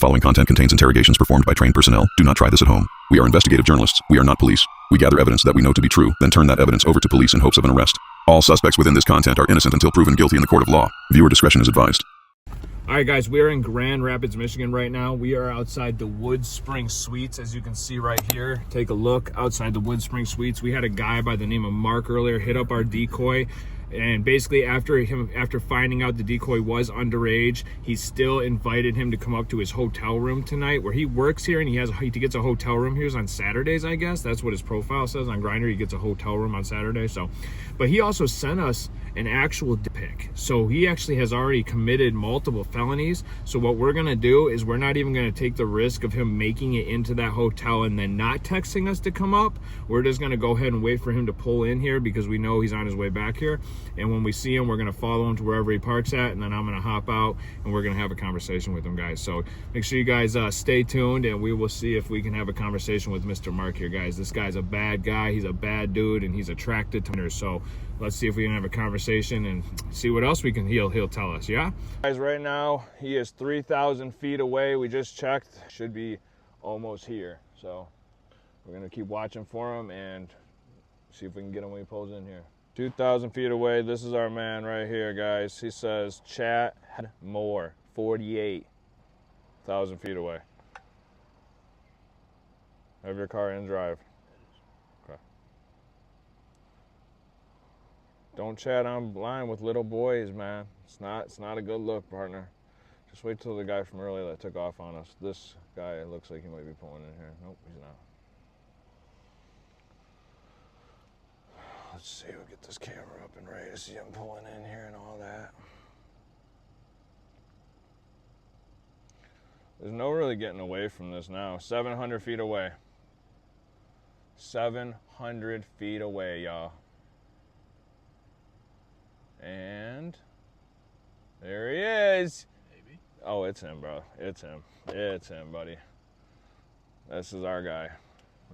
The following content contains interrogations performed by trained personnel. Do not try this at home. We are investigative journalists. We are not police. We gather evidence that we know to be true, then turn that evidence over to police in hopes of an arrest. All suspects within this content are innocent until proven guilty in the court of law. Viewer discretion is advised. All right, guys, we are in Grand Rapids, Michigan right now. We are outside the Wood Spring Suites, as you can see right here. Take a look outside the Wood Spring Suites. We had a guy by the name of Mark earlier hit up our decoy. And basically after finding out the decoy was underage, he still invited him to come up to his hotel room tonight, where he works here, and he gets a hotel room here on Saturdays, I guess. That's what his profile says on Grindr. He gets a hotel room on Saturday. But he also sent us an actual dick pic. So he actually has already committed multiple felonies. So what we're gonna do is we're not even gonna take the risk of him making it into that hotel and then not texting us to come up. We're just gonna go ahead and wait for him to pull in here because we know he's on his way back here. And when we see him, we're gonna follow him to wherever he parks at, and then I'm gonna hop out and we're gonna have a conversation with him, guys. So make sure you guys stay tuned, and we will see if we can have a conversation with Mr. Mark here, guys. This guy's a bad guy. He's a bad dude, and he's attracted to her. So let's see if we can have a conversation and see what else he'll tell us. Yeah, guys, right now he is 3,000 feet away. We just checked, should be almost here. So we're gonna keep watching for him and see if we can get him when he pulls in here. 2,000 feet away. This is our man right here, guys. He says chat more. 48,000 feet away. Have your car in drive. Okay. Don't chat online with little boys, man. It's not a good look, partner. Just wait till the guy from earlier that took off on us. This guy looks like he might be pulling in here. Nope, he's not. Let's see, we'll get this camera up and ready to see him pulling in here and all that. There's no really getting away from this now. 700 feet away. 700 feet away, y'all. And there he is. Maybe. Oh, it's him, bro. It's him. It's him, buddy. This is our guy.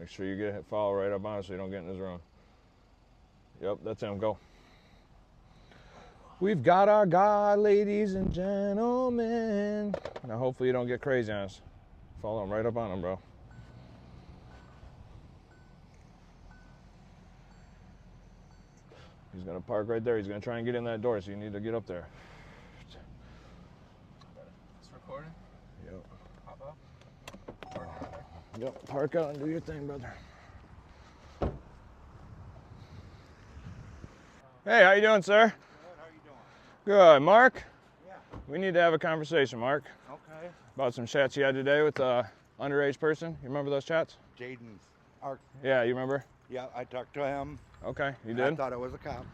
Make sure you follow right up on us so you don't get in his room. Yep, that's him. Go. We've got our guy, ladies and gentlemen. Now, hopefully you don't get crazy on us. Follow him right up on him, bro. He's going to park right there. He's going to try and get in that door, so you need to get up there. It's recording? Yep. Pop up? Park out there. Yep, park out and do your thing, brother. Hey, how you doing, sir? Good, how you doing? Good. Mark? Yeah. We need to have a conversation, Mark. Okay. About some chats you had today with a underage person. You remember those chats? Jaden's Ark. Yeah, you remember? Yeah, I talked to him. Okay, you I did? thought it was a cop.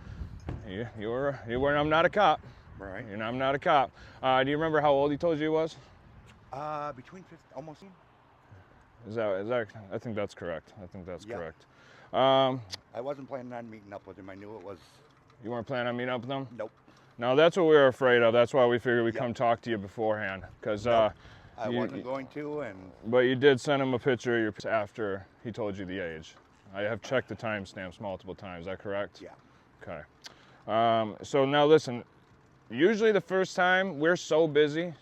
You were, I'm not a cop. Right. I'm not a cop. Do you remember how old he told you he was? Between 50, almost. Is that, I think that's correct. I think that's Yeah. correct. I wasn't planning on meeting up with him. I knew it was. You weren't planning on meeting up with them? Nope. No, that's what we were afraid of. That's why we figured we'd Yep. come talk to you beforehand. Because Nope. I wasn't going to, and. But you did send him a picture of your after he told you the age. I have checked the timestamps multiple times. Is that correct? Yeah. Okay. So now listen. Usually the first time, we're so busy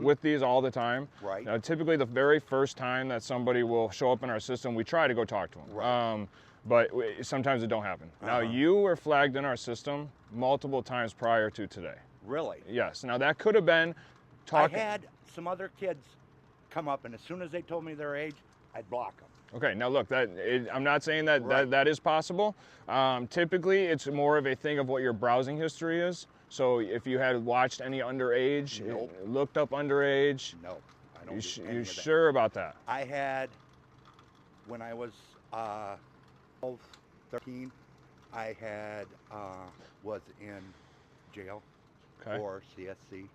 with these all the time. Right. Now, typically the very first time that somebody will show up in our system, we try to go talk to them. Right. But sometimes it don't happen. Now, you were flagged in our system multiple times prior to today. Really? Yes. Now, that could have been talking. I had some other kids come up, and as soon as they told me their age, I'd block them. Okay, now look, I'm not saying that, Right. that is possible. Typically, it's more of a thing of what your browsing history is. So if you had watched any underage, Nope. looked up underage, No, I don't do any you of that. sure about that? I had, when I was 12, 13, I had, was in jail Okay. for CSC.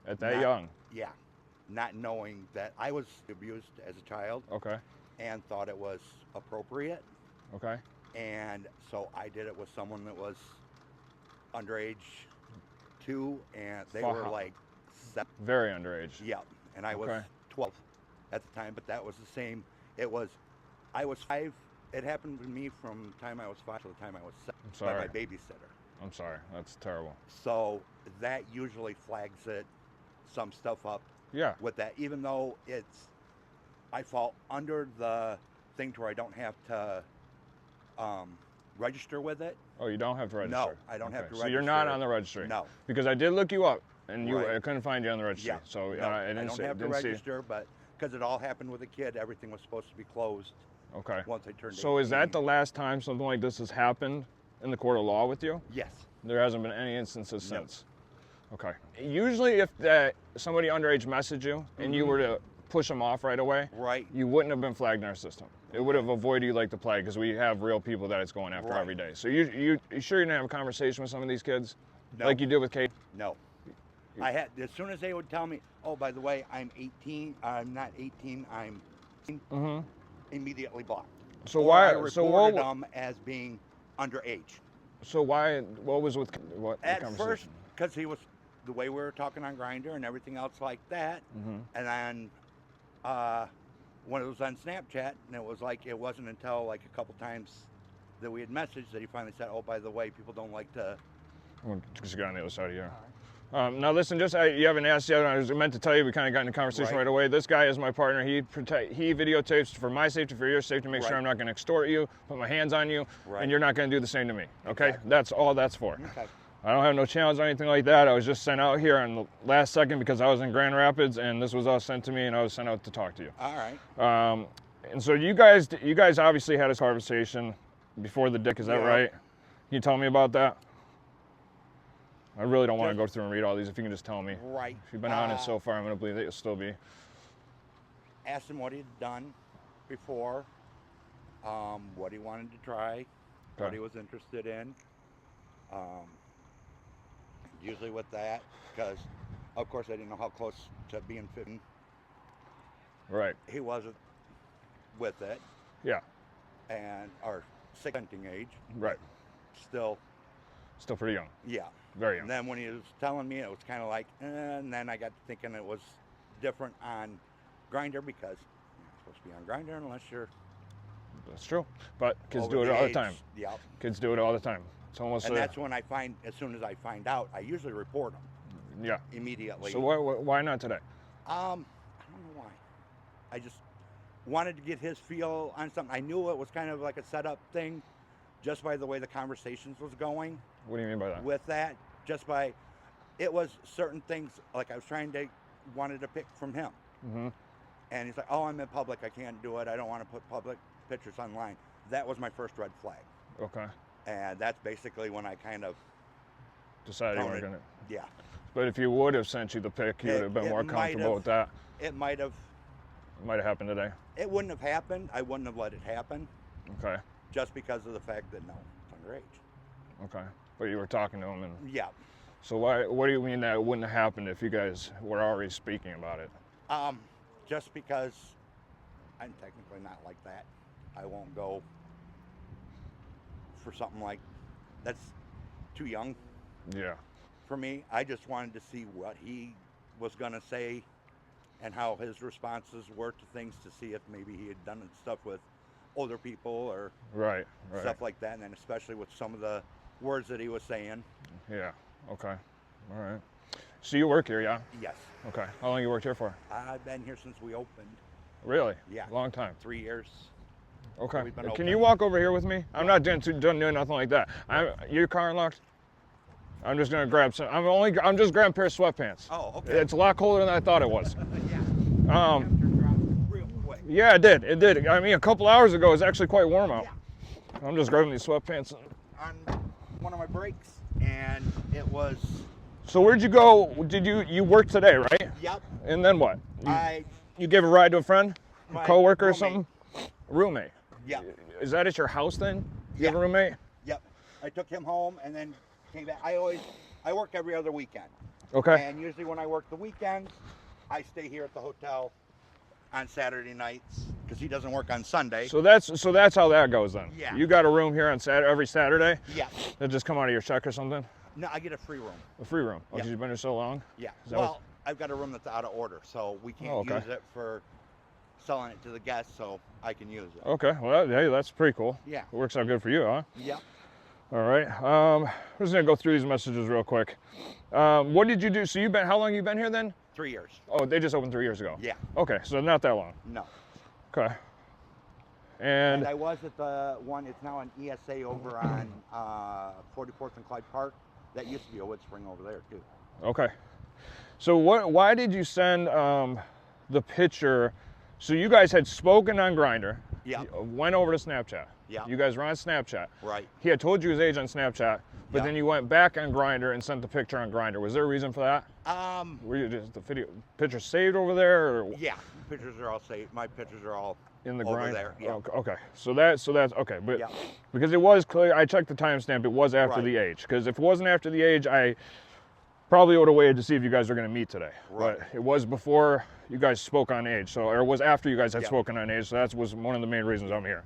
At that Not- young? Yeah, not knowing that I was abused as a child Okay, and thought it was appropriate. okay. And so I did it with someone that was underage too, and they were Wow. like 7. Very underage. Yeah, and I was Okay. 12 at the time, but that was the same. I was 5. It happened to me from the time I was 5 to the time I was 7 I'm by sorry. my babysitter. I'm sorry, that's terrible. So that usually flags it, some stuff up Yeah. with that, even though I fall under the thing to where I don't have to register with it. Oh, you don't have to register? No, I don't have to register. So you're not on the registry? No. Because I did look you up, and Right. I couldn't find you on the registry. Yeah. So No, I didn't don't have to didn't see. register, but because it all happened with a kid, everything was supposed to be closed Okay. once I turned 18. So is that the last time something like this has happened in the court of law with you? Yes. There hasn't been any instances No. since? Okay. Usually if somebody underage messaged you and you were to push them off right away, Right. you wouldn't have been flagged in our system. It would have avoided you like the plague because we have real people that it's going after Right. every day. So you sure you didn't have a conversation with some of these kids? No. Like you did with Kate? No. I had, as soon as they would tell me, oh, by the way, I'm 18, I'm not 18, I'm immediately blocked. So Or why? I reported them as being underage. So why? What was with what the At conversation? first, because he was the way we were talking on Grindr and everything else like that, and then when it was on Snapchat, and it was like it wasn't until like a couple times that we had messaged that he finally said, "Oh, by the way, people don't like to." Just get on the other side of here. Now listen, you haven't asked yet. I was meant to tell you. We kind of got in a conversation right away. This guy is my partner. He videotapes for my safety, for your safety, to make sure I'm not going to extort you, put my hands on you, and you're not going to do the same to me. Okay, Exactly. that's all that's for. Okay. I don't have no challenge or anything like that. I was just sent out here on the last second because I was in Grand Rapids, and this was all sent to me, and I was sent out to talk to you. All right. And so you guys obviously had a conversation before the dick. Is that right? Can you tell me about that? I really don't want to go through and read all these. If you can just tell me. Right. If you've been honest so far, I'm going to believe that you'll still be. Asked him what he'd done before, what he wanted to try, what he was interested in. Usually with that, because of course I didn't know how close to being 15 Right. he wasn't with it, Yeah. and our sexting age. Right. Still. Still pretty young. Yeah. Very young. And then when he was telling me, it was kind of like, and then I got to thinking it was different on Grindr because you're not supposed to be on Grindr unless you're. That's true. But kids over do it the all age. the time. Yeah. Kids do it all the time. It's almost. And that's when I find, as soon as I find out, I usually report them. Yeah. Immediately. So why not today? I don't know why. I just wanted to get his feel on something. I knew it was kind of like a setup thing, just by the way the conversations was going. What do you mean by that? With that, just by, it was certain things like I was wanted to pick from him. And he's like, "Oh, I'm in public. I can't do it. I don't want to put public pictures online." That was my first red flag. Okay. And that's basically when I kind of decided you weren't gonna. Yeah. But if you would have sent you the pic, you would have been more comfortable with that. It might have. It might have happened today. It wouldn't have happened. I wouldn't have let it happen. Okay. Just because of the fact that no, it's underage. Okay. But you were talking to him, and. Yeah. So what do you mean that it wouldn't have happened if you guys were already speaking about it? Just because I'm technically not like that. I won't go for something like that's too young. Yeah. For me, I just wanted to see what he was gonna say and how his responses were to things, to see if maybe he had done stuff with older people or right. stuff like that, and then especially with some of the words that he was saying. Yeah. Okay. All right. So you work here, yeah? Yes. Okay. How long you worked here for? I've been here since we opened. Really? Yeah. Long time. 3 years. Okay. We've been Can open. you walk over here with me? I'm not doing nothing like that. Your car unlocked? I'm just gonna grab some. I'm just grabbing a pair of sweatpants. Oh, okay. It's a lot colder than I thought it was. Yeah. Real quick. Yeah, it did. It did. I mean, a couple hours ago, it was actually quite warm out. Yeah. I'm just grabbing these sweatpants. On one of my breaks, and it was. So where'd you go? You worked today, right? Yep. And then what? I You gave a ride to a friend, My a coworker, or roommate. something? Roommate. Yep. Is that at your house then? You have a Yeah. roommate? Yep. I took him home and then came back. I work every other weekend. Okay. And usually when I work the weekends, I stay here at the hotel on Saturday nights because he doesn't work on Sunday. So that's how that goes then. Yeah. You got a room here on every Saturday? Yeah. That just come out of your check or something? No, I get a free room. A free room. Oh, Yeah. 'cause you've been here so long? Yeah. Is that Well, I've got a room that's out of order, so we can't okay. use it for selling it to the guests, so I can use it. Okay. Well, hey, that's pretty cool. Yeah. It works out good for you, huh? Yep. All right. I'm just gonna go through these messages real quick. What did you do? So how long you been here then? 3 years. Oh, they just opened 3 years ago. Yeah. Okay, so not that long. No. Okay. And I was at the one. It's now an ESA over on 44th and Clyde Park. That used to be a wood spring over there too. Okay. So why did you send the picture? So you guys had spoken on Grindr. Yeah. Went over to Snapchat. Yeah. You guys were on Snapchat. Right. He had told you his age on Snapchat, but Yeah. then you went back on Grindr and sent the picture on Grindr. Was there a reason for that? Were you just the picture saved over there, or? Yeah. Pictures are all saved. My pictures are all In the over Grindr. there. Yeah. Okay. So that's okay, but Yeah. because it was clear, I checked the timestamp. It was after Right. the age. Because if it wasn't after the age, I probably would have waited to see if you guys were going to meet today. Right. But it was before you guys spoke on age, so, or it was after you guys had Yeah. spoken on age. So that was one of the main reasons I'm here.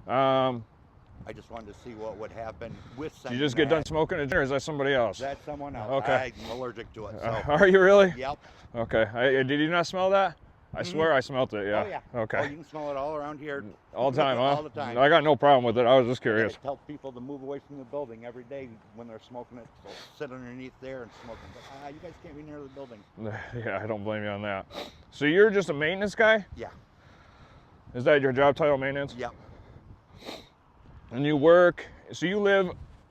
I just wanted to see what would happen with Did sending you just get done that. smoking a dinner, or is that somebody else? That's someone else. Okay. I'm allergic to it. So. Are you really? Yep. Okay. Did you not smell that? I swear I smelt it. Yeah. Oh yeah. Okay. Oh, you can smell it all around here. All the time, huh? All the time. I got no problem with it. I was just I curious. tell people to move away from the building every day when they're smoking it. So sit underneath there and smoke it. But, you guys can't be near the building. Yeah, I don't blame you on that. So you're just a maintenance guy? Yeah. Is that your job title, maintenance? Yep. And you work, so you live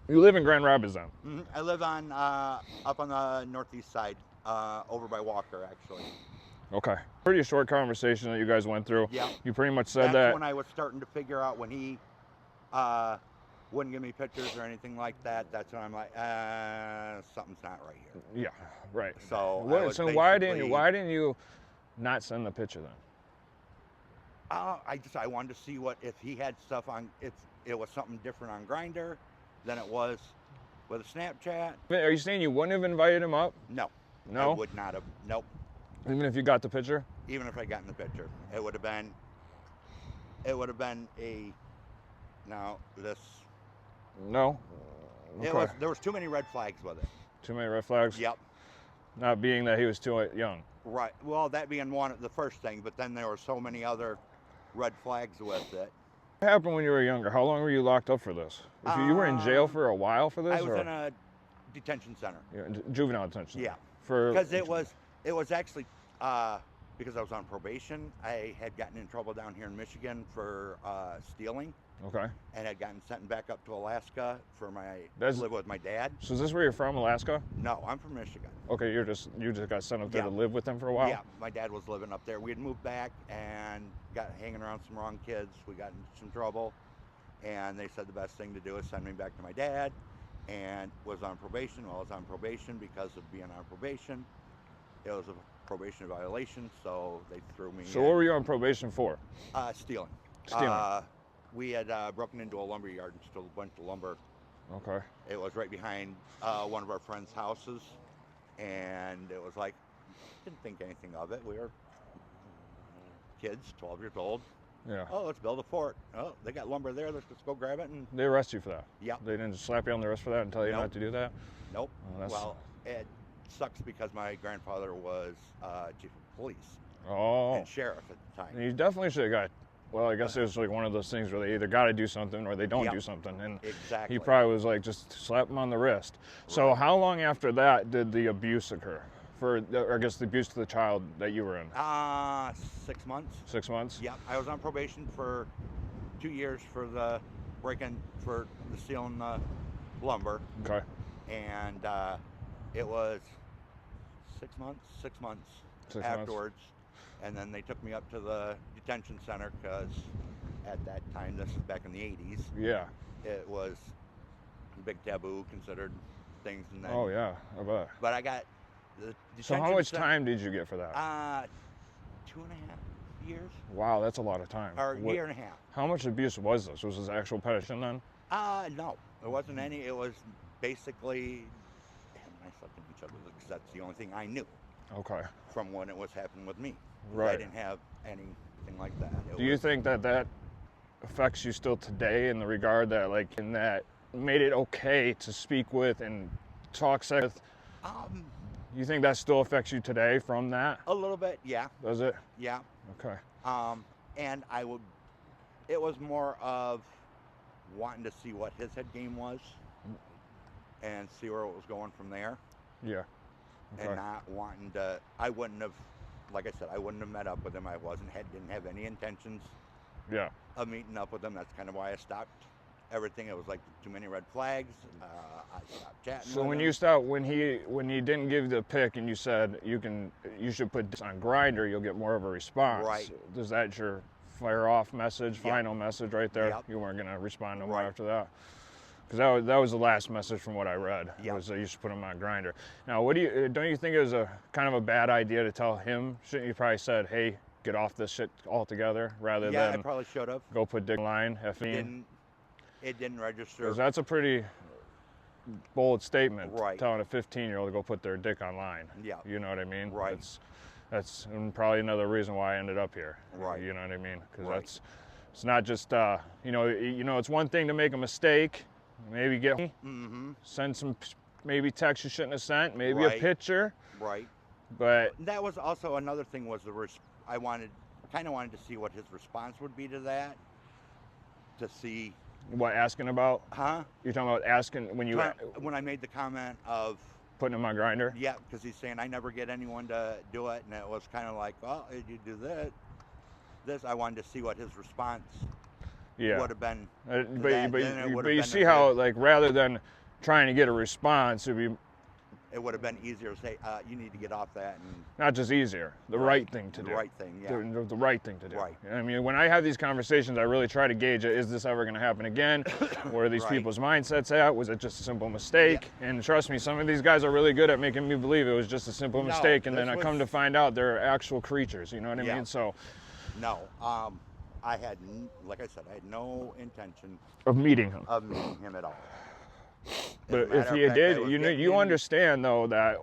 in Grand Rapids then? Hmm. I live on up on the northeast side, over by Walker, actually. Okay. Pretty short conversation that you guys went through. Yeah. You pretty much said That's that. when I was starting to figure out when he wouldn't give me pictures or anything like that. That's when I'm like, something's not right here. Yeah, right. So So why didn't you not send the picture then? I wanted to see what if he had stuff on. If it was something different on Grindr than it was with a Snapchat. Are you saying you wouldn't have invited him up? No. No? I would not have. Nope. Even if you got the picture? Even if I got in the picture, it would have been a. Now this. No? Okay. There was too many red flags with it. Too many red flags? Yep. Not being that he was too young. Right. Well, that being the first thing, but then there were so many other red flags with it. What happened when you were younger? How long were you locked up for this? If you were in jail for a while for this? I was or? in a detention center. Yeah, juvenile detention. Yeah. For Because it was actually because I was on probation. I had gotten in trouble down here in Michigan for stealing. Okay. And had gotten sent back up to Alaska for to live with my dad. So is this where you're from, Alaska? No, I'm from Michigan. Okay, you just got sent up there Yeah. to live with them for a while? Yeah, my dad was living up there. We had moved back and got hanging around some wrong kids. We got into some trouble, and they said the best thing to do is send me back to my dad, and was on probation. Well, I was on probation because of being on probation. It was a probation violation, so they threw me So in. what were you on probation for? Stealing. Stealing. We had broken into a lumber yard and stole a bunch of lumber. Okay. It was right behind one of our friends' houses, and it was like, didn't think anything of it. We were kids, 12 years old. Yeah. Oh, let's build a fort. Oh, they got lumber there. Let's just go grab it. And They arrest you for that? Yep. They didn't just slap you on the wrist for that and tell you Nope. not to do that? Nope. Oh, that's- Well, it sucks because my grandfather was chief of police Oh. and sheriff at the time. You definitely should have got, well, I guess it was like one of those things where they either got to do something or they don't Yep. do something. And Exactly. he probably was like, just slap him on the wrist. So Right. how long after that did the abuse occur? Or I guess the abuse to the child that you were in? 6 months. 6 months? Yep. I was on probation for 2 years for the stealing the lumber. Okay. And it was 6 months. 6 months 6 months. afterwards, and then they took me up to the detention center because at that time, this is back in the 80s, Yeah. it was a big taboo considered things. And then, Oh, yeah, I bet. but I got the detention. So how much center- time did you get for that? 2.5 years Wow, that's a lot of time. or What- year and a half. How much abuse was this? Was this actual petition then? No, there wasn't any. It was basically him and I slept in each other because that's the only thing I knew Okay. from when it was happening with me. Right. I didn't have anything like that. It Do you was- think that affects you still today in the regard that, like, in that made it okay to speak with and talk sex with? You think that still affects you today from that? A little bit, yeah, Does it? yeah. Okay. And it was more of wanting to see what his head game was and see where it was going from there. Yeah. and Okay. not wanting to. I wouldn't have, like I said, I wouldn't have met up with him. I didn't have any intentions Yeah. of meeting up with him. That's kind of why I stopped everything. It was like too many red flags. I stopped chatting. So with when him. you stopped, when he didn't give the pick and you said you should put this on Grinder, you'll get more of a response. Right. Does that your fire off message, final message right there? Yep. You weren't gonna respond no more Right. after that. Because that was the last message from what I read. Yep. Was that you should put him on Grinder. Now, don't you think it was a kind of a bad idea to tell him? Shouldn't you probably said, hey, get off this shit altogether, rather Yeah, I than probably should have. go put dick line, F-ing? It didn't register. Because that's a pretty bold statement, Right. telling a 15-year-old to go put their dick online. Yeah. You know what I mean? Right. That's probably another reason why I ended up here. Right. You know what I mean? Because Right. it's not just it's one thing to make a mistake, maybe send some maybe text you shouldn't have sent, maybe a Right. picture, Right. but That was also another thing was I wanted to see what his response would be to that. To see. what asking about? Huh? You're talking about asking when When I made the comment of. putting him on Grinder? Yeah, because he's saying I never get anyone to do it, and it was kind of like, well, if you do this, I wanted to see what his response Yeah. would have been. But you see how, like, rather than trying to get a response, It would have been easier to say, you need to get off that, and not just easier, the right thing to do. the right thing, yeah. The right thing to do. Right. I mean, when I have these conversations, I really try to gauge it. Is this ever going to happen again? Where are these Right. people's mindsets at? Was it just a simple mistake? And trust me, some of these guys are really good at making me believe it was just a simple No, mistake, and then this I come to was- find out they're actual creatures. You know what I Yeah. mean? So, No, I had, like I said, I had no intention of meeting him. of meeting him at all. But As a matter if of you fact, I did, was you getting you in- understand though that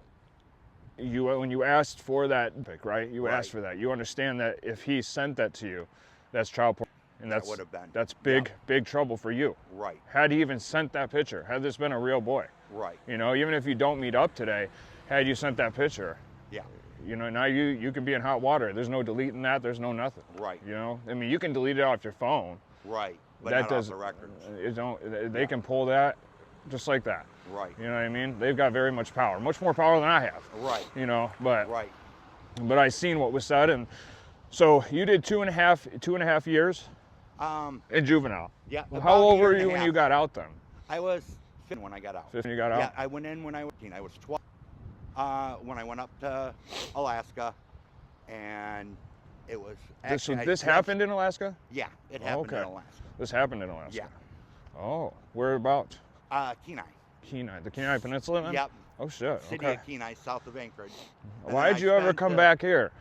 when you asked for that pic, right? You Right. asked for that. You understand that if he sent that to you, that's child porn, and That would have been. that's big trouble for you. Right, Had he even sent that picture, had this been a real boy, right, you know, even if you don't meet up today, had you sent that picture, yeah, you know, now you could be in hot water. There's no deleting that. There's no nothing. right, You know, I mean, you can delete it off your phone. right. But that not does off the records. It don't. They can pull that just like that. Right, You know what I mean? They've got very much power, much more power than I have. right, You know, but right. I seen what was said, and so you did 2.5 years in juvenile. Yeah. Well, about how a old year were and a you when half. you got out then? I was 15 when I got out. 15 you got out? Yeah, I went in when I was 15. I was 12 when I went up to Alaska, and it was So actually, I this just- happened in Alaska? Yeah, it happened Okay. in Alaska. This happened in Alaska. Yeah. Oh, whereabouts? Kenai. Kenai, the Kenai Peninsula, man? Yep. Oh shit. City Okay. of Kenai, south of Anchorage. And Why then did I you ever spent, come back here?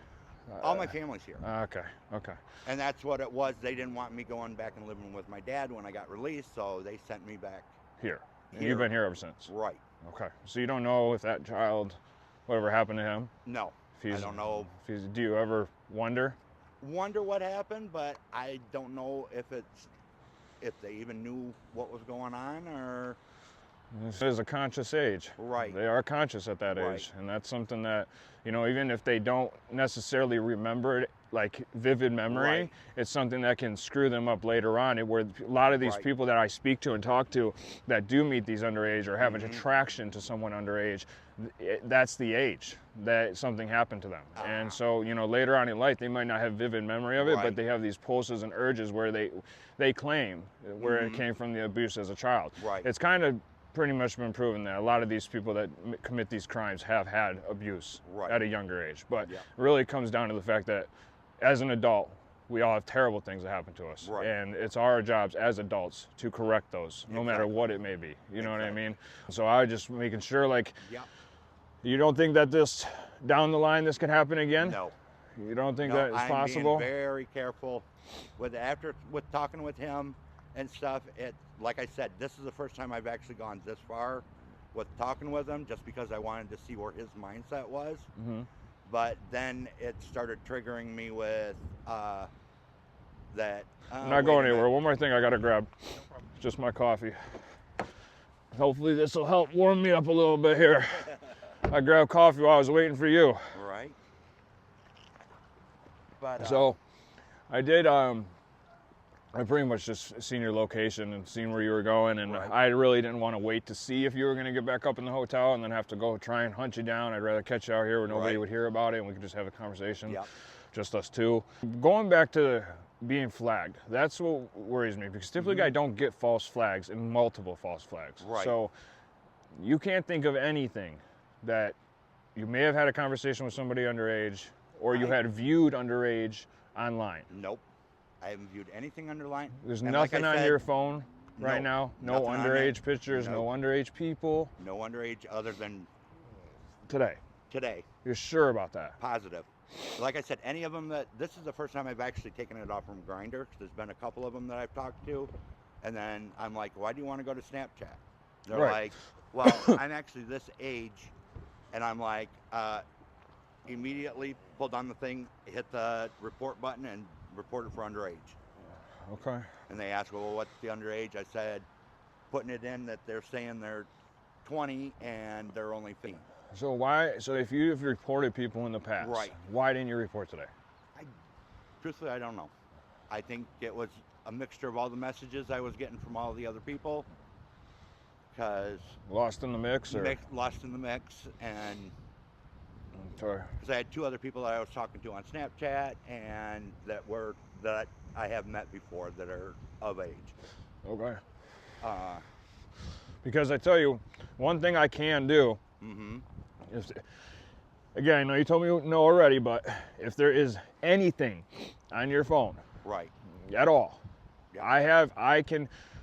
All my family's here. Okay. And that's what it was. They didn't want me going back and living with my dad when I got released, so they sent me back. Here. And Here. you've been here ever since. Right. Okay. So you don't know if that child, whatever happened to him? No. If I don't know. Do you ever wonder? Wonder what happened, but I don't know if they even knew what was going on or. This is a conscious age. Right. They are conscious at that Right. age. And that's something that, you know, even if they don't necessarily remember it, like vivid memory, Right. it's something that can screw them up later on. Where a lot of these Right. people that I speak to and talk to that do meet these underage or have an Mm-hmm. attraction to someone underage, that's the age that something happened to them. And so, you know, later on in life, they might not have vivid memory of it, but Right. they have these pulses and urges where they claim where it came from the abuse as a child. Right. It's kind of pretty much been proven that a lot of these people that commit these crimes have had abuse Right. at a younger age. But Yeah. really it comes down to the fact that as an adult, we all have terrible things that happen to us. Right. And it's our jobs as adults to correct those, no matter Exactly. what it may be. You know what I Exactly. mean? So I was just making sure, like, Yeah. you don't think that this, down the line, this could happen again? No. You don't think No, that is I'm possible? being very careful with talking with him and stuff. Like I said, this is the first time I've actually gone this far with talking with him, just because I wanted to see where his mindset was. Mhm. But then it started triggering me with that. I'm not going anywhere. One more thing I gotta grab. Just my coffee. Hopefully this will help warm me up a little bit here. I grabbed coffee while I was waiting for you. Right. But So I did I pretty much just seen your location and seen where you were going, and Right. I really didn't want to wait to see if you were going to get back up in the hotel and then have to go try and hunt you down. I'd rather catch you out here where nobody Right. would hear about it and we could just have a conversation, Yep. just us two. Going back to being flagged, that's what worries me, because typically I don't get false flags and multiple false flags. Right. So you can't think of anything that you may have had a conversation with somebody underage or you had viewed underage online. Nope. I haven't viewed anything underline. There's And like nothing I on said, your phone right now? No nothing on there. underage pictures, no Nope. underage people No underage other than today? today. You're sure about that? Positive. Like I said, any of them that, this is the first time I've actually taken it off from Grindr. There's been a couple of them that I've talked to. And then I'm like, why do you want to go to Snapchat? They're Right. like, well, I'm actually this age. And I'm like, immediately pulled on the thing, hit the report button, and reported for underage. Okay. And they asked, well, what's the underage? I said, putting it in that they're saying they're 20 and they're only 15. So why? So if you've reported people in the past, Right. why didn't you report today? Truthfully, I don't know. I think it was a mixture of all the messages I was getting from all the other people. Because Lost in the mix, or? lost in the mix, and Sorry. because I had two other people that I was talking to on Snapchat and that I have met before that are of age. Okay. Uh, Because I tell you, one thing I can do is, again, I know you told me no already, but if there is anything on your phone right. at all, Yeah.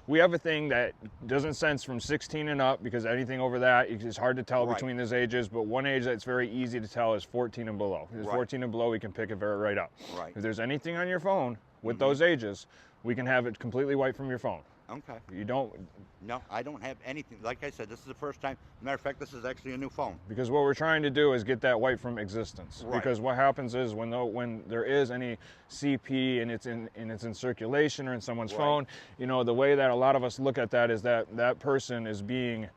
we have a thing that doesn't sense from 16 and up, because anything over that is hard to tell Right. between those ages, but one age that's very easy to tell is 14 and below. If it's Right. 14 and below, we can pick it right up. Right. If there's anything on your phone with those ages, we can have it completely wiped from your phone. Okay. You don't, No, I don't have anything. Like I said, this is the first time. Matter of fact, this is actually a new phone. because what we're trying to do is get that wiped from existence. Right. Because what happens is when there is any CP and it's in circulation or in someone's Right. phone, the way that a lot of us look at that is that person is being,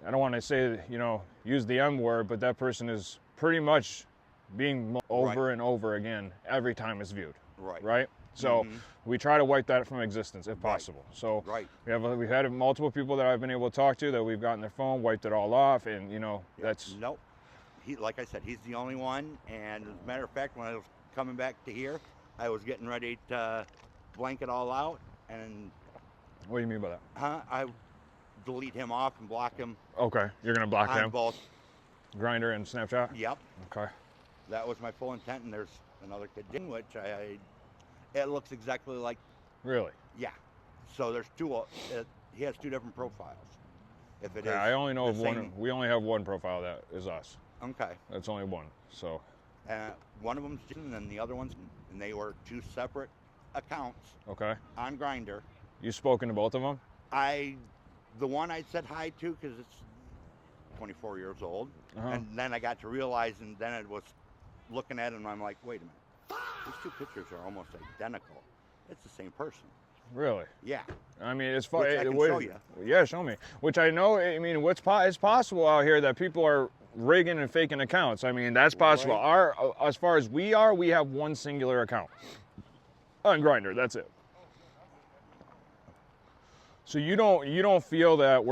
I don't want to say, use the M word, but that person is pretty much being over Right. and over again every time it's viewed. Right. Right? So we try to wipe that from existence if possible. So Right. we've had multiple people that I've been able to talk to that we've gotten their phone, wiped it all off, and that's Nope. Like I said, he's the only one. And as a matter of fact, when I was coming back to here, I was getting ready to blank it all out, and what do you mean by that? I delete him off and block him Okay, you're gonna block on them, both. Grindr and Snapchat. Yep. Okay. That was my full intent. And there's another kid, which it looks exactly like. Really? Yeah. So there's two. He has two different profiles. If it is, Yeah, I only know of the one. same- We only have one profile that is us. Okay. That's only one. So. One of them's Jason, and the other one's, and they were two separate accounts Okay. on Grindr. You spoken to both of them? The one I said hi to because it's 24 years old, Uh-huh. and then I got to realize, and then it was looking at it, and I'm like, wait a minute, these two pictures are almost identical. It's the same person. Really? Yeah. I mean, it's fun. Which I can show you. Yeah, show me. Which I know. I mean, it's possible out here that people are rigging and faking accounts. I mean, that's possible. Right. As far as we have one singular account on Grindr. That's it. So you don't feel that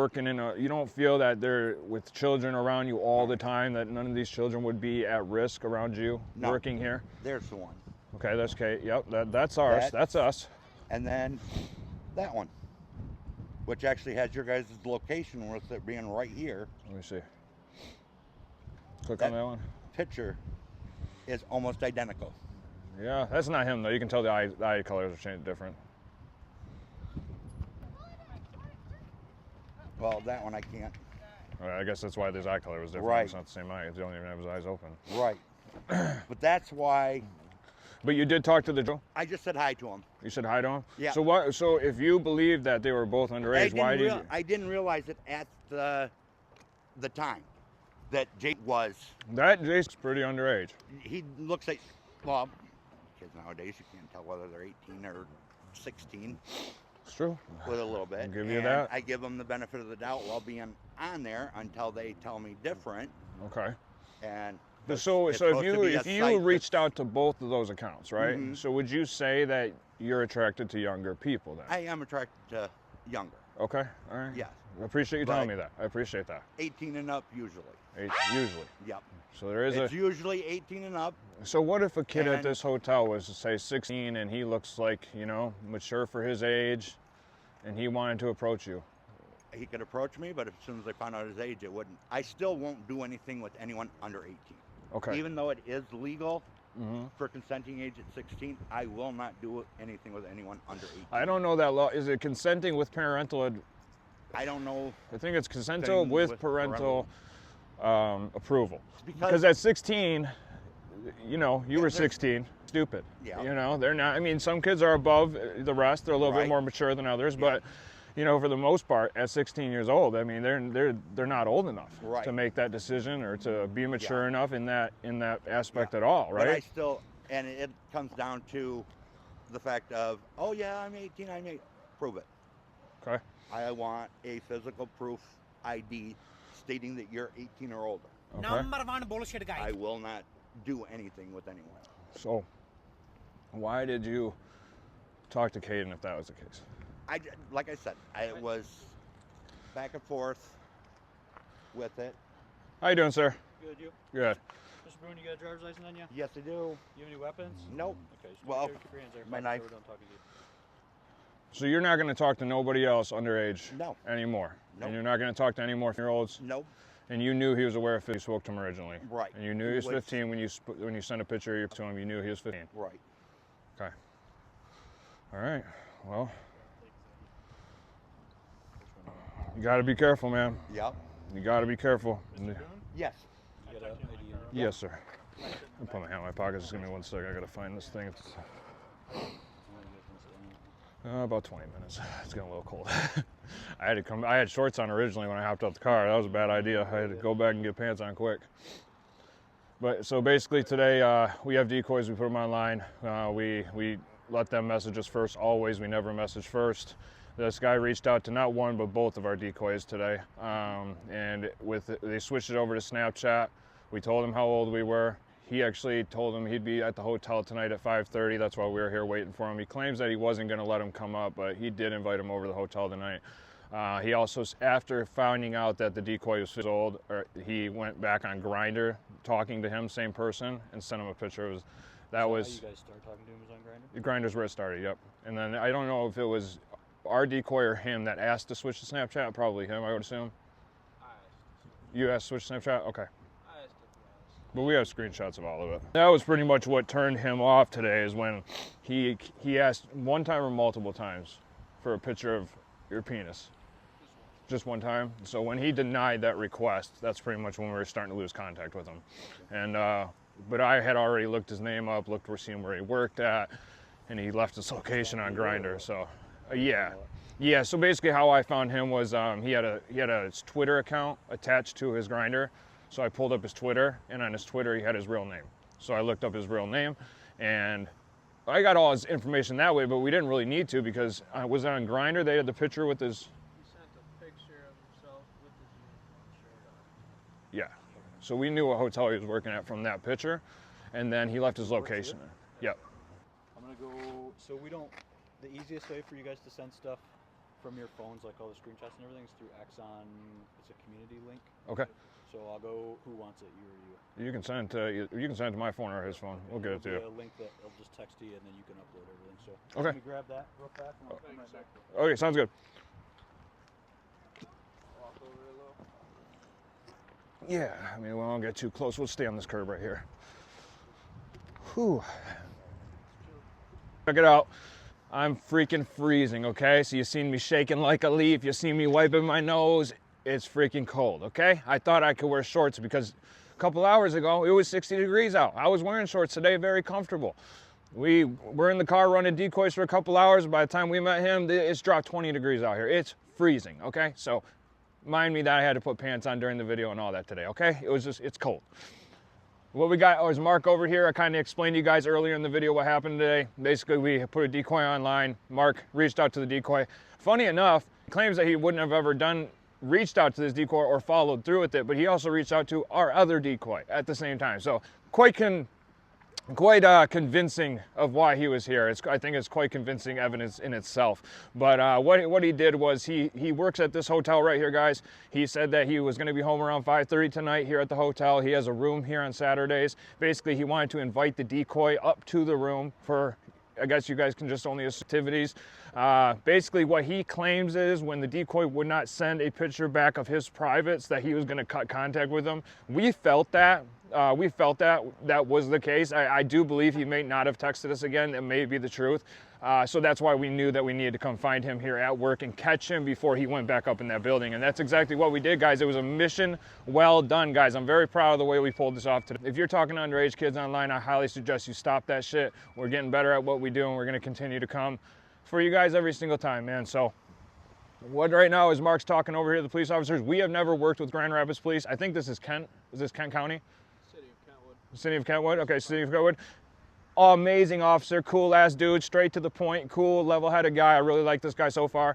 you don't feel that they're with children around you all the time, that none of these children would be at risk around you No. working here? There's the one. Okay, that's okay. Yep, that's ours. That's us. And then that one, which actually has your guys' location with it being right here. Let me see. Click on that one. Picture is almost identical. Yeah, that's not him though. You can tell the eye colors are changed different. Well, that one I can't. I guess that's why his eye color was different. Right. It's not the same eye. He don't even have his eyes open. Right. But that's why But you did talk to the Joe? I just said hi to him. You said hi to him? Yeah. So what? So if you believe that they were both underage, why did you? I didn't realize it at the time that Jake was. That Jason's pretty underage. He looks like, well, kids nowadays you can't tell whether they're 18 or 16 It's true. with a little bit. I'll give you And that. I give them the benefit of the doubt while being on there until they tell me different. Okay. And So It's if supposed to be a you site reached out to both of those accounts, right? Mhm. So would you say that you're attracted to younger people then? I am attracted to younger. Okay, all right. Yes. I appreciate you telling But- me that. I appreciate that. 18 and up usually. Usually. Yep. So there is It's usually 18 and up. So what if a kid at And- this hotel was, say, 16 and he looks like, mature for his age and he wanted to approach you? He could approach me, but as soon as I found out his age, it wouldn't. I still won't do anything with anyone under 18. Okay. Even though it is legal hmm for consenting age at 16, I will not do anything with anyone under 18. I don't know that law. Is it consenting with parental? I don't know. I think it's consensual Thing with with parental approval. Because- Because at 16, you were there's- 16. Stupid. Yeah. They're not. I mean, some kids are above the rest. They're a little bit Right. more mature than others, Yeah. but for the most part, at 16 years old, I mean, they're not old enough Right. to make that decision or to be mature Yeah. enough in that aspect Yeah. at all, But I right? still, and it comes down to the fact of, oh yeah, I'm 18, I'm 8. Prove it. Okay. I want a physical proof ID stating that you're 18 or older. Okay. Number one bullshit guy. I will not do anything with anyone. So, why did you talk to Caden if that was the case? Like I said, I was back and forth with it. How you doing, sir? Good, you? Good. Mr. Boone, you got a driver's license on you? Yes, I do. You have any weapons? Nope. Okay, just Well, keep your hands there. my so knife. we're done talking to you. So you're not going to talk to nobody else underage No. anymore? Nope. And you're not going to talk to any more 15-year-olds? Nope. And you knew he was aware of you spoke to him originally? Right. And you knew he was 15 when you sent a picture to him, you knew he was 15? Right. Okay. All right. Well, you got to be careful, man. Yep. You got to be careful. Yes. You got a ID in there? Yes, sir. I'll put my hand in my pocket. Just give me 1 second. I got to find this thing. It's, about 20 minutes. It's getting a little cold. I had shorts on originally when I hopped out the car. That was a bad idea. I had to go back and get pants on quick. But so basically today we have decoys. We put them online. We let them message us first. Always, we never message first. This guy reached out to not one but both of our decoys today, and they switched it over to Snapchat. We told him how old we were. He actually told him he'd be at the hotel tonight at 5:30. That's why we were here waiting for him. He claims that he wasn't going to let him come up, but he did invite him over to the hotel tonight. He also, after finding out that the decoy was old, he went back on Grindr, talking to him, same person, and sent him a picture. How you guys started talking to him was on Grindr? Grindr's where it started, yep. And then I don't know if it was our decoy or him that asked to switch to Snapchat. Probably him, I would assume. You asked to switch to Snapchat? Okay. But we have screenshots of all of it. That was pretty much what turned him off today, is when he asked one time or multiple times for a picture of your penis. Just one time. So when he denied that request, that's pretty much when we were starting to lose contact with him. And but I had already looked his name up, seeing where he worked at, and he left his location on Grindr. So yeah. So basically, how I found him was he had a Twitter account attached to his Grindr. So I pulled up his Twitter, and on his Twitter he had his real name. So I looked up his real name, and I got all his information that way. But we didn't really need to, because I was on Grindr. They had the picture with his. He sent a picture of himself with his uniform shirt on. Yeah. So we knew what hotel he was working at from that picture, and then he left his location there. Yep. I'm gonna go. So we don't. The easiest way for you guys to send stuff from your phones, like all the screenshots and everything, is through Exxon. It's a community link. Okay. So I'll go. Who wants it? You or you? You can send it to my phone or his phone. We'll get it to you. It'll be a link that I'll just text to you, and then you can upload everything. So Okay. Let me grab that real fast, and I'll come right back. Okay, sounds good. Walk over a little. Yeah, I mean, we won't get too close. We'll stay on this curb right here. Whew. Check it out. I'm freaking freezing, okay? So you seen me shaking like a leaf. You seen me wiping my nose. It's freaking cold, okay? I thought I could wear shorts because a couple hours ago, it was 60 degrees out. I was wearing shorts today, very comfortable. We were in the car running decoys for a couple hours. By the time we met him, it's dropped 20 degrees out here. It's freezing, okay? So mind me that I had to put pants on during the video and all that today, okay? It's cold. What we got is Mark over here. I kind of explained to you guys earlier in the video what happened today. Basically, we put a decoy online. Mark reached out to the decoy. Funny enough, he claims that he wouldn't have ever done reached out to this decoy or followed through with it, but he also reached out to our other decoy at the same time. So quite convincing of why he was here. I think it's quite convincing evidence in itself. But what he did was he works at this hotel right here, guys. He said that he was going to be home around 5:30 tonight here at the hotel. He has a room here on Saturdays. Basically, he wanted to invite the decoy up to the room for, I guess you guys can just only assume, activities. Basically what he claims is when the decoy would not send a picture back of his privates, that he was going to cut contact with them. We felt that that was the case. I do believe he may not have texted us again. It may be the truth. So that's why we knew that we needed to come find him here at work and catch him before he went back up in that building. And that's exactly what we did, guys. It was a mission well done, guys. I'm very proud of the way we pulled this off today. If you're talking to underage kids online, I highly suggest you stop that shit. We're getting better at what we do, and we're going to continue to come for you guys every single time, man. So what right now is Mark's talking over here to the police officers. We have never worked with Grand Rapids Police. I think this is Kent. Is this Kent County? City of Kentwood. City of Kentwood? Okay, City of Kentwood. Amazing officer, cool ass dude, straight to the point, cool, level-headed guy. I really like this guy so far.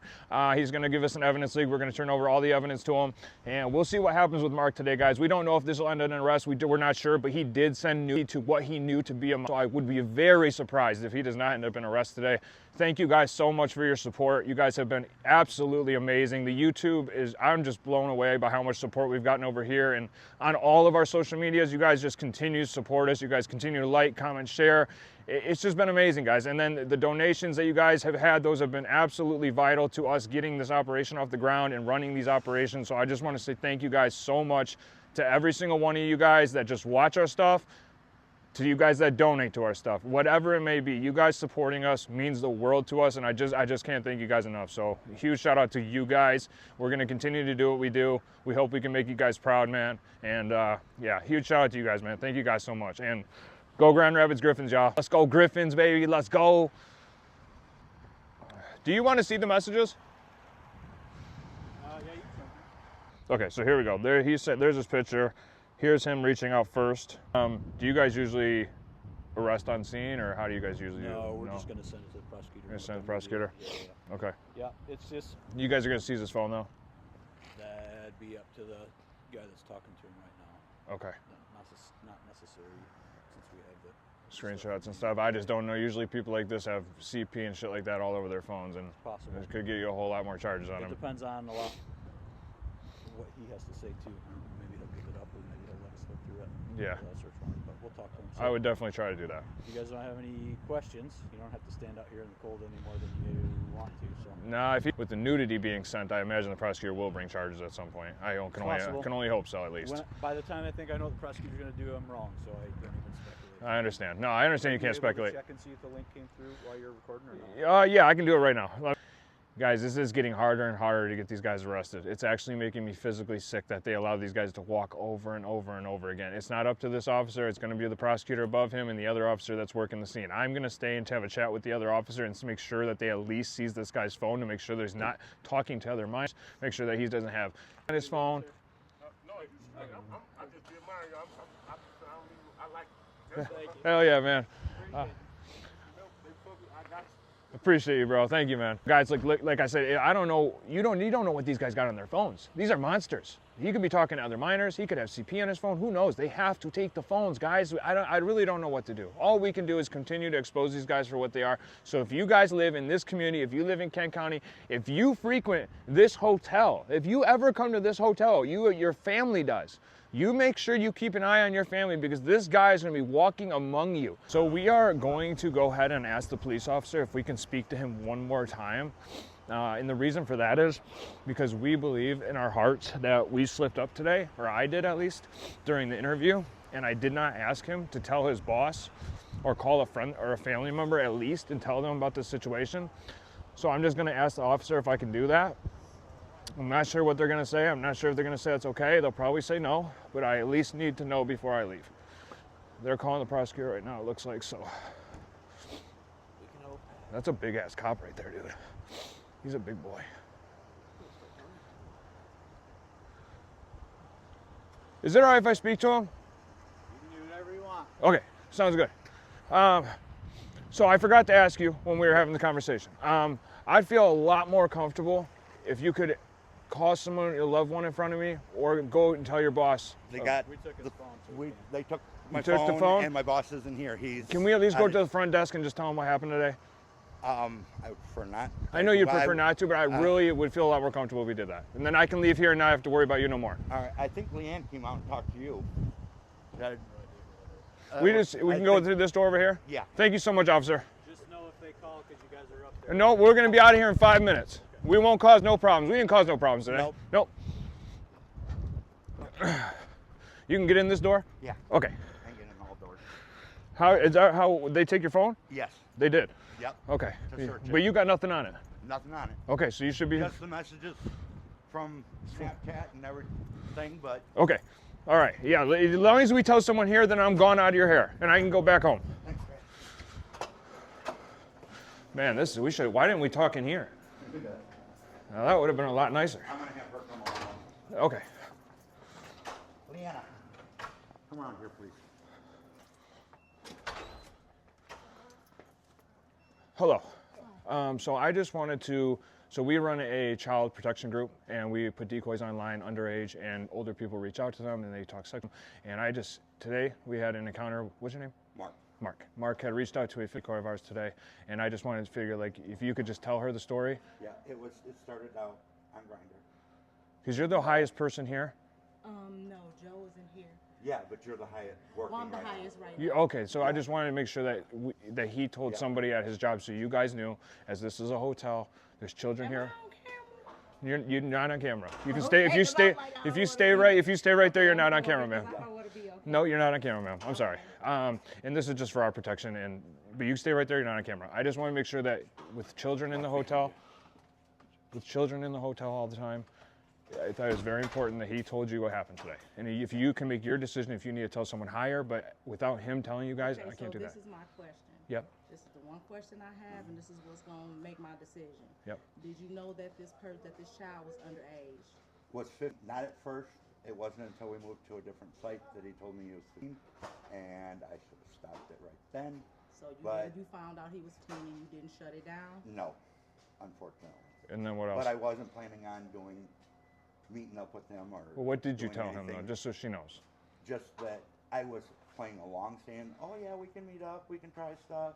He's gonna give us an evidence leak. We're gonna turn over all the evidence to him, and we'll see what happens with Mark today, guys. We don't know if this will end in an arrest. We're not sure, but he did send news to what he knew to be a. So I would be very surprised if he does not end up in arrest today. Thank you guys so much for your support. You guys have been absolutely amazing. The YouTube is, I'm just blown away by how much support we've gotten over here and on all of our social medias. You guys just continue to support us. You guys continue to like, comment, share. It's just been amazing, guys. And then the donations that you guys have had, those have been absolutely vital to us getting this operation off the ground and running these operations. So I just want to say thank you guys so much to every single one of you guys that just watch our stuff, to you guys that donate to our stuff, whatever it may be. You guys supporting us means the world to us, and I just can't thank you guys enough. So huge shout out to you guys. We're gonna continue to do what we do. We hope we can make you guys proud, man. And yeah, huge shout out to you guys, man. Thank you guys so much. And go Grand Rapids Griffins, y'all. Let's go Griffins, baby. Let's go. Do you want to see the messages? Yeah, you can. Okay, so here we go. There, he said, there's his picture. Here's him reaching out first. Do you guys usually arrest on scene, or how do you guys usually do it? No, we're just gonna send it to the prosecutor. You're gonna send it to the prosecutor? Yeah. Okay. Yeah, it's just, You guys are gonna seize his phone though? that'd be up to the guy that's talking to him right now. Okay. Not necessary, since we have the Screenshots and stuff. I just don't know. Usually people like this have CP and shit like that all over their phones, and possible. it could get you a whole lot more charges on It them. depends on a lot what he has to say too. Maybe he'll give it up, or maybe he'll let us look through it. Yeah. That search warrant, but we'll talk to him. I would definitely try to do that. If you guys don't have any questions, you don't have to stand out here in the cold any more than you want to. So. Nah, with the nudity being sent, I imagine the prosecutor will bring charges at some point. I can only hope so, at least. By the time I think I know what the prosecutor's going to do, I'm wrong, so I don't even speculate. I understand. No, I understand you can't speculate. Check and see if the link came through while you're recording or not. Yeah, I can do it right now. Guys, this is getting harder and harder to get these guys arrested. It's actually making me physically sick that they allow these guys to walk over and over and over again. It's not up to this officer. It's going to be the prosecutor above him and the other officer that's working the scene. I'm going to stay and have a chat with the other officer and make sure that they at least seize this guy's phone to make sure there's not talking to other minds, make sure that he doesn't have on his phone. Hell yeah, man. Appreciate you, bro. Thank you, man. Guys, like I said, I don't know. You don't know what these guys got on their phones. These are monsters. He could be talking to other minors. He could have CP on his phone. Who knows? They have to take the phones, guys. I really don't know what to do. All we can do is continue to expose these guys for what they are. So if you guys live in this community, if you live in Kent County, if you frequent this hotel, if you ever come to this hotel, your family does. You make sure you keep an eye on your family, because this guy is going to be walking among you. So we are going to go ahead and ask the police officer if we can speak to him one more time. And the reason for that is because we believe in our hearts that we slipped up today, or I did at least, during the interview. And I did not ask him to tell his boss or call a friend or a family member at least and tell them about the situation. So I'm just going to ask the officer if I can do that. I'm not sure what they're going to say. I'm not sure if they're going to say it's okay. They'll probably say no, but I at least need to know before I leave. They're calling the prosecutor right now, it looks like, so. We can hope. That's a big ass cop right there, dude. He's a big boy. Is it all right if I speak to him? You can do whatever you want. Okay, sounds good. So I forgot to ask you when we were having the conversation. I'd feel a lot more comfortable if you could call someone, your loved one in front of me, or go and tell your boss. They got We took his phone. So they took my took the phone, phone? and my boss isn't here. Can we at least go to the front desk and just tell them what happened today? I would prefer not. I know you Well, prefer not to, but I really would feel a lot more comfortable if we did that. And then I can leave here and not have to worry about you no more. All right, I think Leanne came out and talked to you. We can go through this door over here? Yeah. Thank you so much, officer. just know if they call because you guys are up there. No, we're going to be out of here in 5 minutes. We won't cause no problems. We didn't cause no problems today. Nope. You can get in this door? Yeah. Okay. I can get in all doors. Is that how they take your phone? Yes. They did. Yep. Okay. To search But it. you got nothing on it. Nothing on it. Okay, so you should be. Just the messages from Snapchat and everything, but Okay. All right. Yeah. As long as we tell someone here, then I'm gone out of your hair, and I can go back home. thanks, Man, why didn't we talk in here? Now, that would have been a lot nicer. I'm gonna have her come along. Okay. Leanna, come around here, please. Hello. So I just wanted to, so we run a child protection group, and we put decoys online, underage, and older people reach out to them and they talk sex. And today we had an encounter. What's your name? Mark. Mark had reached out to a decoy of ours today, and I just wanted to figure, like, if you could just tell her the story. Yeah, it started out on Grindr. Because you're the highest person here. No, Joe isn't here. Yeah, but you're the highest working. Well, I'm the right now. highest right now. Okay, so I just wanted to make sure that he told somebody at his job, so you guys knew, as this is a hotel, there's children here. You're not on camera. You can stay if you stay right there. You're not on camera, ma'am. No, you're not on camera, ma'am. I'm sorry. And this is just for our protection. But you stay right there. You're not on camera. I just want to make sure that with children in the hotel all the time, I thought it was very important that he told you what happened today. And if you can make your decision, if you need to tell someone higher, but without him telling you guys, I can't do that. This is my question. Yep. This is the one question I have, and this is what's going to make my decision. Yep. Did you know that this child was underage? Not at first. It wasn't until we moved to a different site that he told me he was 15, and I should have stopped it right then. So you found out he was 15 and you didn't shut it down? No, unfortunately. And then what else? But I wasn't planning on meeting up with him or. Well, what did you doing tell him, anything. though, just so she knows? Just that I was playing along, saying, "Oh yeah, we can meet up, we can try stuff,"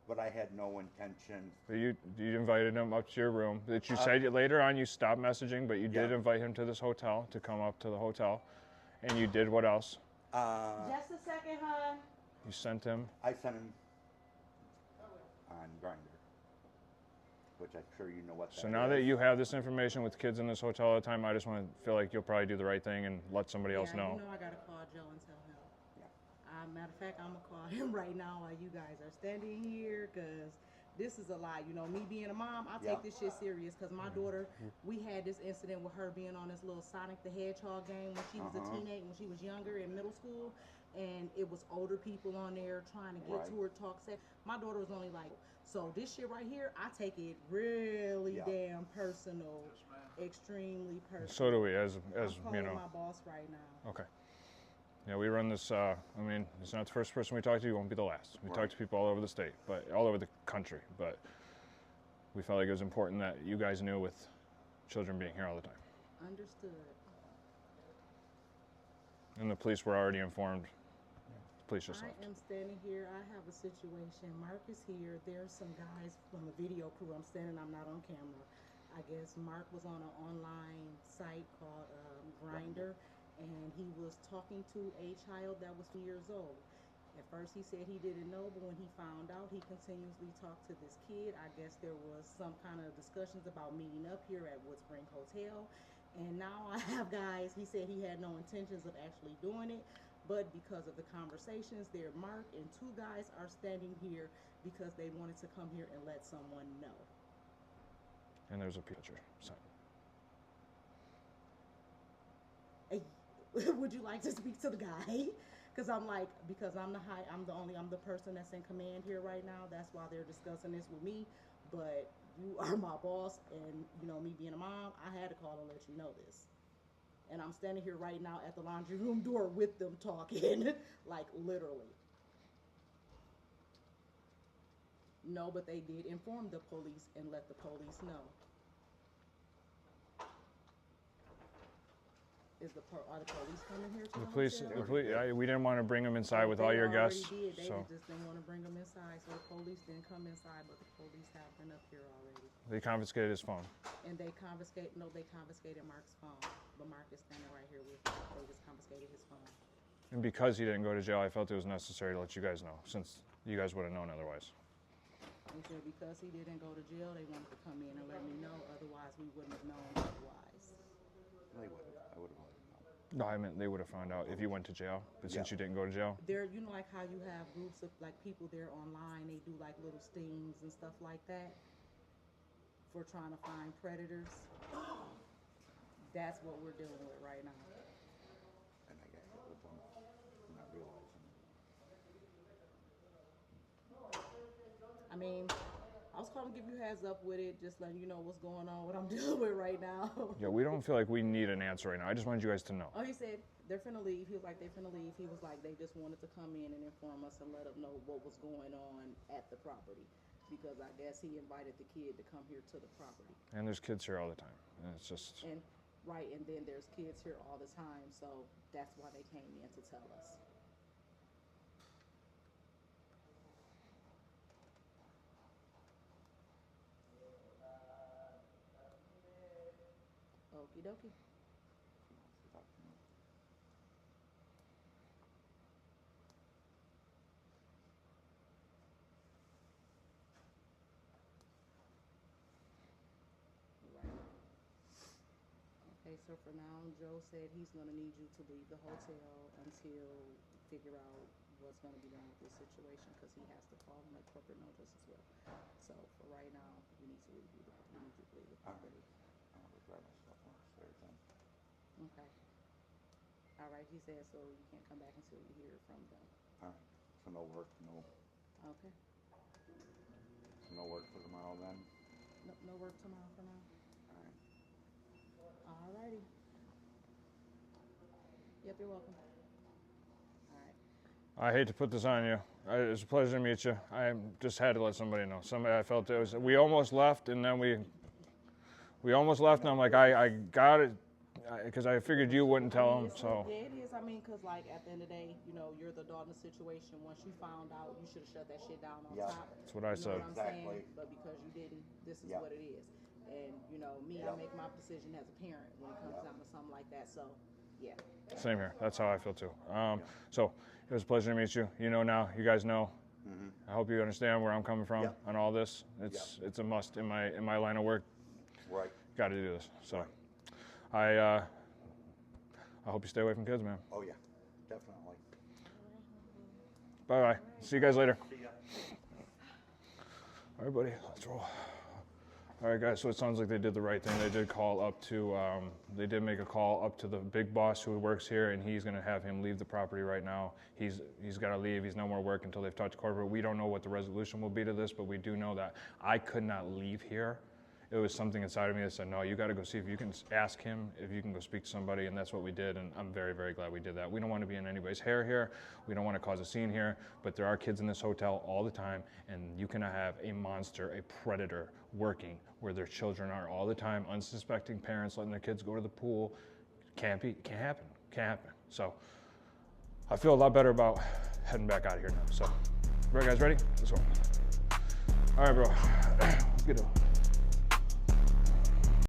but I had no intention. You invited him up to your room. That you said later on you stopped messaging, but you did invite him to this hotel, to come up to the hotel. And you did what else? Just a second, hon. You sent him. I sent him on Grindr, which I'm sure you know what that is. So now that you have this information with kids in this hotel all the time, I just want to feel like you'll probably do the right thing and let somebody else know. You know I got to call Joe and tell him. Matter of fact, I'm going to call him right now while you guys are standing here, because this is a lot. You know, me being a mom, I take this shit serious, because my daughter, we had this incident with her being on this little Sonic the Hedgehog game when she was a teenager, when she was younger in middle school, and it was older people on there trying to get to her, talk sex. My daughter was only like, so this shit right here, I take it really damn personal, extremely personal. So do we, as I'm you know. my boss right now. Okay. Yeah, we run this, I mean, it's not the first person we talk to, you won't be the last. We talk to people all over the state, but all over the country, but we felt like it was important that you guys knew with children being here all the time. Understood. And the police were already informed. The police just left. I am standing here. I have a situation. Mark is here. There's some guys from the video crew. I'm standing. I'm not on camera. I guess Mark was on an online site called Grindr, and he was talking to a child that was 2 years old. At first he said he didn't know, but when he found out, he continuously talked to this kid. I guess there was some kind of discussions about meeting up here at Woodspring Hotel. And now I have guys, he said he had no intentions of actually doing it, but because of the conversations there, Mark and two guys are standing here because they wanted to come here and let someone know. And there's a picture. So. Would you like to speak to the guy? Because I'm the person that's in command here right now. That's why they're discussing this with me. But you are my boss, and you know, me being a mom, I had to call and let you know this. And I'm standing here right now at the laundry room door with them talking, like literally. No, but they did inform the police and let the police know. Are the police coming here to The the police, hotel? we didn't want to bring them inside with all They your already guests. did. They So just didn't want to bring them inside, so the police didn't come inside, but the police have been up here already. they confiscated his phone. And they confiscated Mark's phone, but Mark is standing right here with me. They just confiscated his phone. And because he didn't go to jail, I felt it was necessary to let you guys know, since you guys would have known otherwise. They said because he didn't go to jail, they wanted to come in and let me know. Otherwise, we wouldn't have known otherwise. They would have. I would have let them know. No, I meant they would have found out if you went to jail, but since you didn't go to jail. There, you know, like how you have groups of like people there online, they do like little stings and stuff like that for trying to find predators. That's what we're dealing with right now. And I got hit with them, not realizing. I mean, I was calling to give you a heads up with it, just letting you know what's going on, what I'm dealing with right now. Yeah, we don't feel like we need an answer right now. I just wanted you guys to know. Oh, he said they're finna leave. He was like, they're finna leave. He was like, they just wanted to come in and inform us and let us know what was going on at the property. Because I guess he invited the kid to come here to the property. And there's kids here all the time. And it's just, And and then there's kids here all the time, so that's why they came in to tell us. Okie dokie. He wants to talk to me. Okay, so for now, Joe said he's gonna need you to leave the hotel until figure out what's gonna be done with this situation, because he has to call and make corporate notice as well. So for right now, we need to leave the property. I'm gonna grab my stuff downstairs then. Okay. All right, he said, so you can't come back until you hear from them. All right. So no work, no Okay. work for tomorrow then. No work tomorrow for now. All right. All righty. Yep, you're welcome. All right. I hate to put this on you. It was a pleasure to meet you. I just had to let somebody know. I felt it was, we almost left, and then we almost left, and I'm like, I got it, because I figured you wouldn't tell him, so. Yeah, it is. I mean, because, like, at the end of the day, you know, you're the adult in the situation. Once you found out, you should have shut that shit down on Yeah. top. That's what I said. You know what I'm Exactly. saying? But because you didn't, this is Yeah. what it is. And, you know, me, I make my decision as a parent when it comes down to something like that. So, yeah. Same here. That's how I feel too. So it was a pleasure to meet you. You know now. You guys know. I hope you understand where I'm coming from Yeah. on all this. It's a must in my line of work. Right. Got to do this. So I hope you stay away from kids, man. Oh yeah, definitely. Bye bye. See you guys later. See ya. All right, buddy. Let's roll. All right, guys, so it sounds like they did the right thing. They did call up to, they did make a call up to the big boss who works here, and he's going to have him leave the property right now. He's got to leave. He's no more work until they've talked to corporate. We don't know what the resolution will be to this, but we do know that I could not leave here. It was something inside of me that said, no, you got to go see if you can ask him, if you can go speak to somebody, and that's what we did, and I'm very, very glad we did that. We don't want to be in anybody's hair here. We don't want to cause a scene here, but there are kids in this hotel all the time, and you cannot have a monster, a predator working where their children are all the time, unsuspecting parents letting their kids go to the pool. Can't happen. So I feel a lot better about heading back out of here now. So, all right, guys, ready? Let's go. All right, bro. Let's get it.